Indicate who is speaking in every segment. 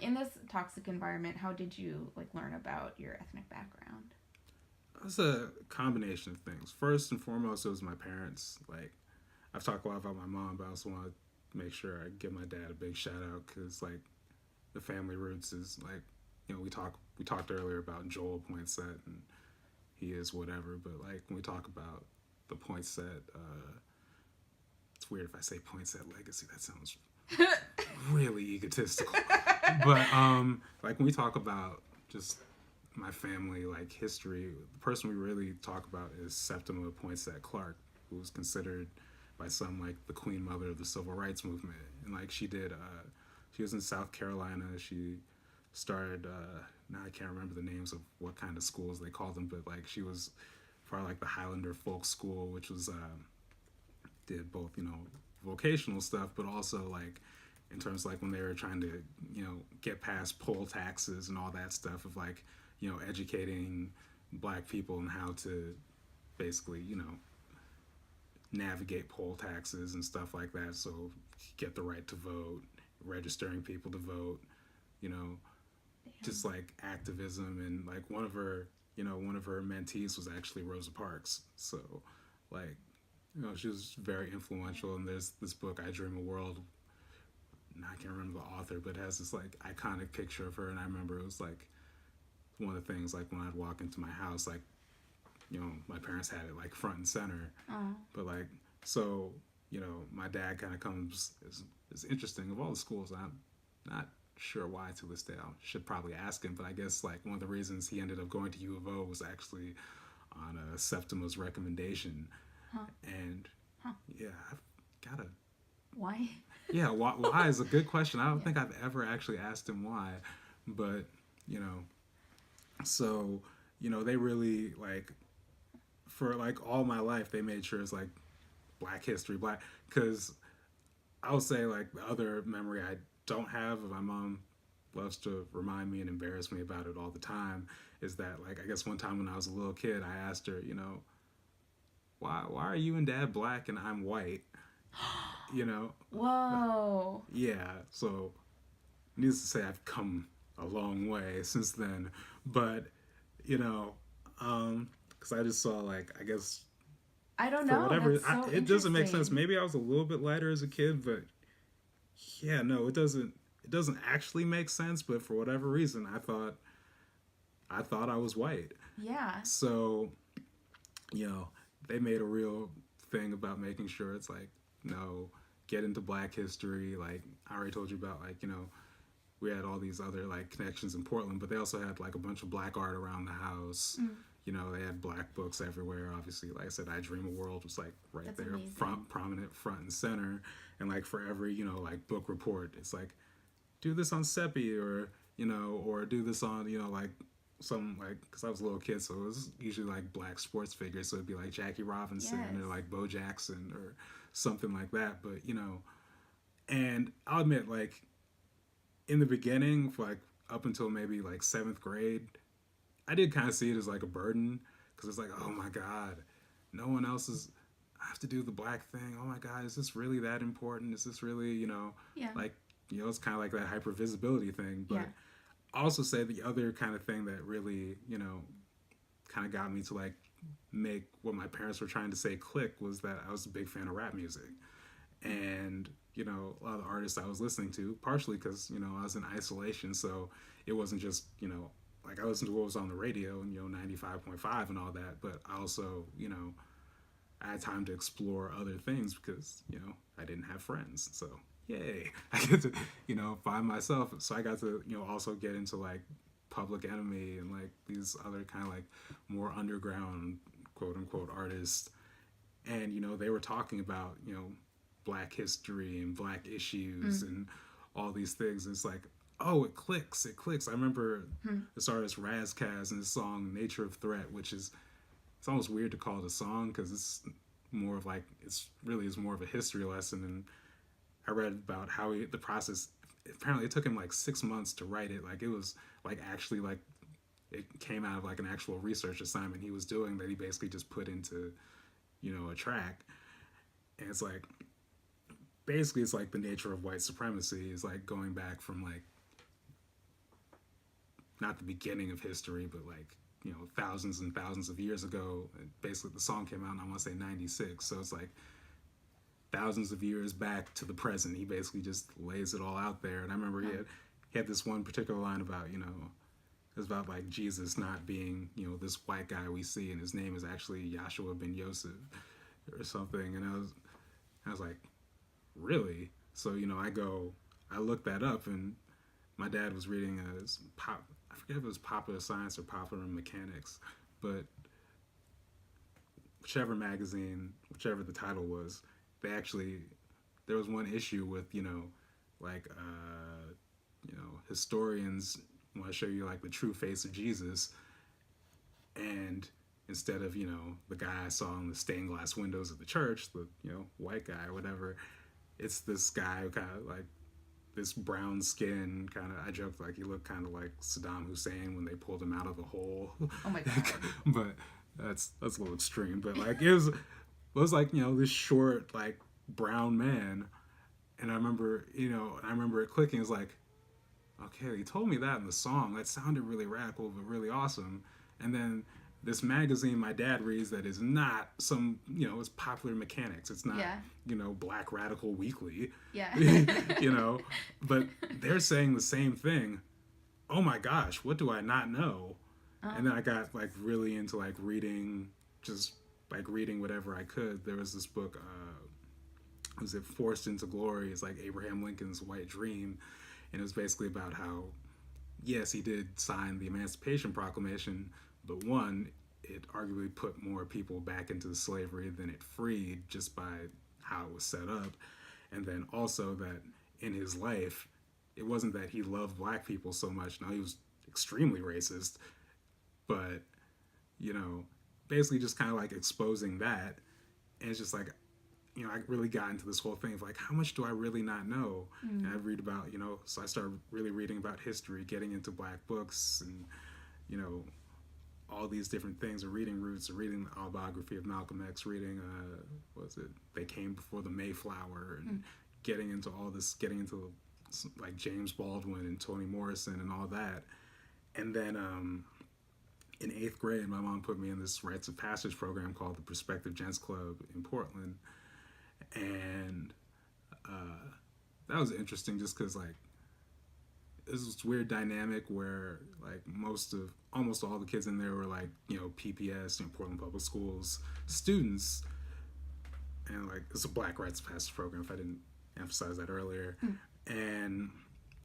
Speaker 1: in this toxic environment, how did you like learn about your ethnic background?
Speaker 2: It's a combination of things. First and foremost, it was my parents. Like, I've talked a lot about my mom, but I also want to make sure I give my dad a big shout out because, like, the family roots is like, we talked earlier about Joel Poinsette and he is whatever, but like when we talk about the Poinsette, it's weird if I say Poinsette legacy. That sounds really egotistical. But like when we talk about just my family like history, the person we really talk about is Septima Poinsette Clark, who was considered by some like the queen mother of the civil rights movement. And like she was in South Carolina. She started now I can't remember the names of what kind of schools they called them, but like she was part of like the Highlander Folk School, which was did both vocational stuff, but also like in terms of like when they were trying to get past poll taxes and all that stuff of like educating black people and how to basically navigate poll taxes and stuff like that, so get the right to vote, registering people to vote, you know
Speaker 1: Damn.
Speaker 2: just like activism. And like one of her mentees was actually Rosa Parks. So like she was very influential. And there's this book, I Dream a World, I can't remember the author, but it has this like iconic picture of her. And I remember it was like one of the things, like when I'd walk into my house, like my parents had it like front and center.
Speaker 1: Oh.
Speaker 2: But like, so my dad kind of comes is interesting of all the schools. I'm not sure why to this day. I should probably ask him, but I guess like one of the reasons he ended up going to U of O was actually on Septima's recommendation.
Speaker 1: Huh.
Speaker 2: And
Speaker 1: Huh.
Speaker 2: yeah, I've got to.
Speaker 1: Why?
Speaker 2: Yeah, why is a good question. I don't think I've ever actually asked him why, but so they really like for like all my life they made sure it's like Black history, black, because I would say like the other memory I don't have, and my mom loves to remind me and embarrass me about it all the time, is that like I guess one time when I was a little kid I asked her, why are you and dad black and I'm white? you know
Speaker 1: Whoa.
Speaker 2: yeah, so needless to say I've come a long way since then. But you know because I just saw like I guess
Speaker 1: I don't
Speaker 2: for
Speaker 1: know.
Speaker 2: whatever
Speaker 1: That's so
Speaker 2: it doesn't make sense.
Speaker 1: interesting.
Speaker 2: Maybe I was a little bit lighter as a kid, but yeah, no, it doesn't actually make sense. But for whatever reason I thought I was white.
Speaker 1: Yeah.
Speaker 2: So you know they made a real thing about making sure it's like no, get into black history. Like I already told you about, like we had all these other like connections in Portland, but they also had like a bunch of black art around the house.
Speaker 1: Mm.
Speaker 2: They had black books everywhere. Obviously, like I said, I Dream a World was like right
Speaker 1: That's
Speaker 2: there,
Speaker 1: amazing.
Speaker 2: prominent front and center. And like for every like book report, it's like do this on Seppi, or or do this on like some, like, because I was a little kid, so it was usually like black sports figures. So it'd be like Jackie Robinson
Speaker 1: Yes.
Speaker 2: or like Bo Jackson or something like that. But and I'll admit, like in the beginning, for like up until maybe like seventh grade, I did kind of see it as like a burden, because it's like, oh my god, no one else is. I have to do the black thing. Oh my god, is this really that important? Is this really
Speaker 1: Yeah.
Speaker 2: like it's kind of like that hyper visibility thing. But
Speaker 1: Yeah.
Speaker 2: I also say the other kind of thing that really kind of got me to like make what my parents were trying to say click was that I was a big fan of rap music. And a lot of the artists I was listening to, partially because I was in isolation, so it wasn't just like I listened to what was on the radio and 95.5 and all that, but I also I had time to explore other things because I didn't have friends. So yay, I get to find myself. So I got to also get into like Public Enemy and like these other kind of like more underground quote unquote artists. And they were talking about black history and black issues
Speaker 1: Mm.
Speaker 2: and all these things. And it's like, oh, it clicks. I remember
Speaker 1: Hmm.
Speaker 2: this artist Razkaz and his song Nature of Threat, which is, it's almost weird to call it a song because it's more of like, it's really is more of a history lesson. And I read about how the process, apparently it took him like 6 months to write it. Like it was like actually like it came out of like an actual research assignment he was doing that he basically just put into a track. And it's like basically it's like the nature of white supremacy is like going back from like not the beginning of history, but like, thousands and thousands of years ago. And basically, the song came out in, I want to say, 96. So it's like thousands of years back to the present. He basically just lays it all out there. And I remember he had this one particular line about, it was about like Jesus not being, this white guy we see, and his name is actually Yahshua ben Yosef or something. And I was like, really? So, I looked that up, and my dad was reading I forget if it was Popular Science or Popular Mechanics, but whichever magazine, whichever the title was, there was one issue with, like, historians want to show you like the true face of Jesus, and instead of, the guy I saw in the stained glass windows of the church, the, white guy or whatever, it's this guy who kind of like this brown skin kind of, I joked like he looked kind of like Saddam Hussein when they pulled him out of the hole.
Speaker 1: Oh my God.
Speaker 2: But that's a little extreme, but like it was like, this short like brown man. And I remember it clicking. It's like, okay, he told me that in the song. That sounded really radical, but really awesome. And then this magazine my dad reads that is not some, it's Popular Mechanics. It's not, Black Radical Weekly.
Speaker 1: Yeah.
Speaker 2: But they're saying the same thing. Oh my gosh, what do I not know? And then I got like really into like reading, just like reading whatever I could. There was this book, was it Forced into Glory? It's like Abraham Lincoln's White Dream. And it was basically about how, yes, he did sign the Emancipation Proclamation, but one, it arguably put more people back into slavery than it freed just by how it was set up. And then also that in his life, it wasn't that he loved black people so much. No, he was extremely racist. But, basically just kind of like exposing that. And it's just like, I really got into this whole thing of like, how much do I really not know? And I read about, so I started really reading about history, getting into black books and, all these different things, or reading Roots, or reading the autobiography of Malcolm X, reading, They Came Before the Mayflower, and getting into all this, getting into like James Baldwin and Toni Morrison and all that. And then in 8th grade, my mom put me in this rites of passage program called the Prospective Gents Club in Portland. And that was interesting just because like this was weird dynamic where like almost all the kids in there were like, PPS, Portland Public Schools students. And like it's a Black Rites of Passage program, if I didn't emphasize that earlier. And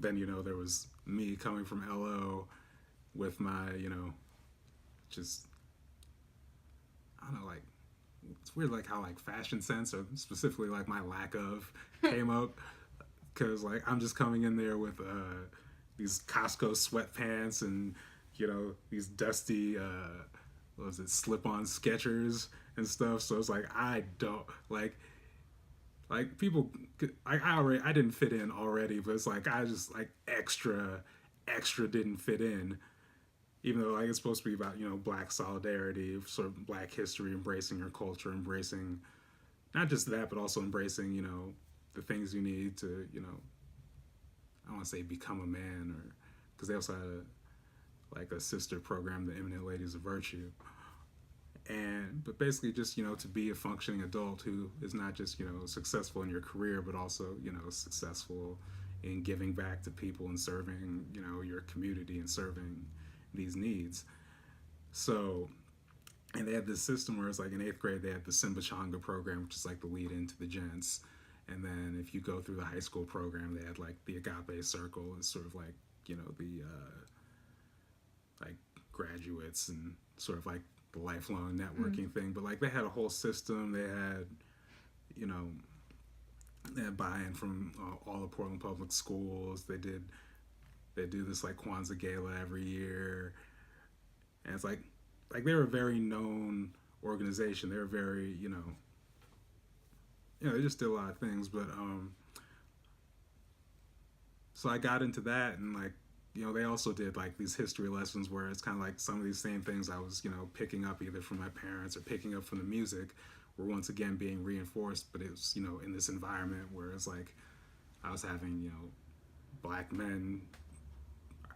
Speaker 2: then, there was me coming from LO with my, just, I don't know, like, it's weird like how like fashion sense, or specifically like my lack of, came up. Because like I'm just coming in there with these Costco sweatpants and, these dusty, slip-on Skechers and stuff. So it's like I don't, like people, I didn't fit in already, but it's like I just like extra didn't fit in. Even though like it's supposed to be about, black solidarity, sort of black history, embracing your culture, embracing not just that, but also embracing, the things you need to, I don't want to say become a man, or because they also had a sister program, the Eminent Ladies of Virtue. But basically just, to be a functioning adult who is not just, successful in your career, but also, successful in giving back to people and serving, your community and serving these needs. So, and they had this system where it's like in 8th grade, they had the Simbachanga program, which is like the lead into the gents. And then if you go through the high school program, they had like the Agape Circle is sort of like, the like graduates and sort of like the lifelong networking thing. But like they had a whole system. They had, they had buy-in from all the Portland public schools. They do this like Kwanzaa Gala every year. And it's like they're a very known organization. They're very, they just did a lot of things. But so I got into that, and like, they also did like these history lessons where it's kind of like some of these same things I was, picking up either from my parents or picking up from the music were once again being reinforced. But it was, in this environment where it's like I was having, black men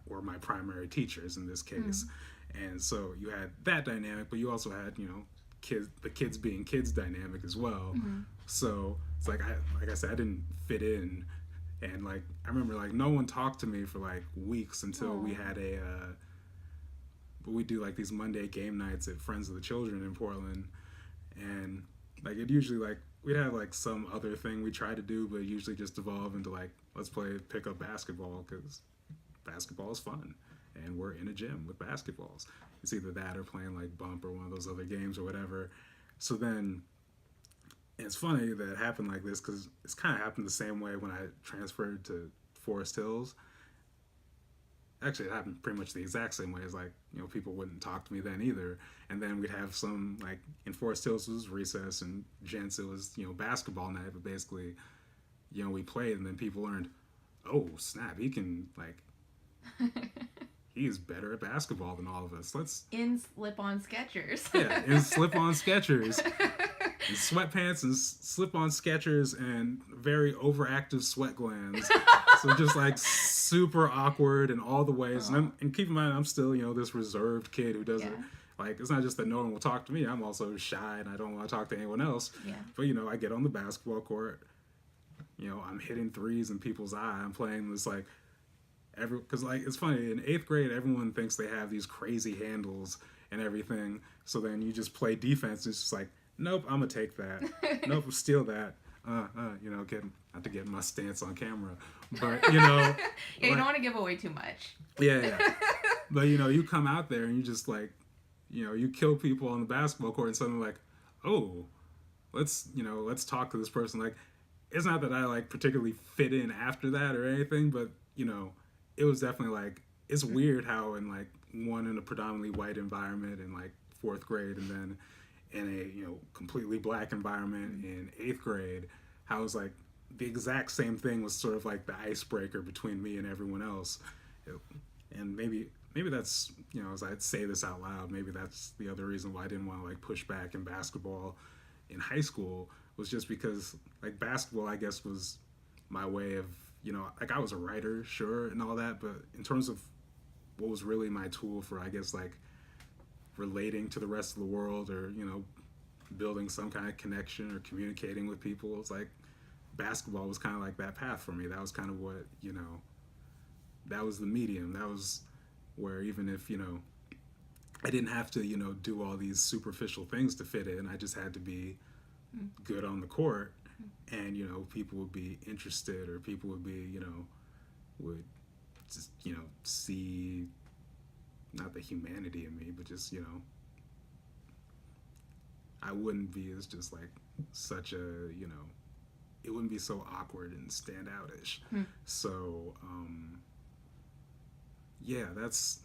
Speaker 2: were my primary teachers in this case. And so you had that dynamic, but you also had, the kids being kids dynamic as well. So it's like I said, I didn't fit in, and like I remember like no one talked to me for like weeks until we had we do like these Monday game nights at Friends of the Children in Portland, and like it usually like we'd have like some other thing we try to do, but it usually just evolve into like let's play pickup basketball because basketball is fun, and we're in a gym with basketballs. It's either that or playing like bump or one of those other games or whatever. So then, and it's funny that it happened like this because it's kind of happened the same way when I transferred to Forest Hills. Actually, it happened pretty much the exact same way as like, people wouldn't talk to me then either. And then we'd have some, like, in Forest Hills it was recess, and gents it was, basketball night, but basically, we played, and then people learned, oh, snap, he can, like, he's better at basketball than all of us. Let's
Speaker 1: in slip-on Skechers.
Speaker 2: Yeah, in slip-on Skechers, in sweatpants and slip-on Skechers, and very overactive sweat glands. So just like super awkward in all the ways. And keep in mind, I'm still this reserved kid who doesn't like. It's not just that no one will talk to me. I'm also shy and I don't want to talk to anyone else.
Speaker 1: Yeah.
Speaker 2: But I get on the basketball court. I'm hitting threes in people's eye. I'm playing this like. Because like it's funny, in 8th grade everyone thinks they have these crazy handles and everything, so then you just play defense. It's just like, nope, I'm gonna take that. Nope, steal that. Not to get my stance on camera, but
Speaker 1: yeah, you don't want to give away too much.
Speaker 2: Yeah. But you come out there and you just like, you kill people on the basketball court, and suddenly like, oh, let's talk to this person. Like, it's not that I like particularly fit in after that or anything, but it was definitely like, it's weird how in like in a predominantly white environment in like 4th grade, and then in a completely black environment in 8th grade, how it was like the exact same thing was sort of like the icebreaker between me and everyone else. And maybe that's, as I say this out loud, maybe that's the other reason why I didn't want to like push back in basketball in high school, was just because like basketball, I guess, was my way of, like I was a writer, sure, and all that, but in terms of what was really my tool for, I guess, like relating to the rest of the world, or, building some kind of connection or communicating with people, it's like basketball was kind of like that path for me. That was kind of what, that was the medium. That was where even if, I didn't have to, do all these superficial things to fit in, I just had to be good on the court. And people would be interested, or people would be would just see not the humanity in me, but just I wouldn't be as just like such a it wouldn't be so awkward and stand outish. So yeah, that's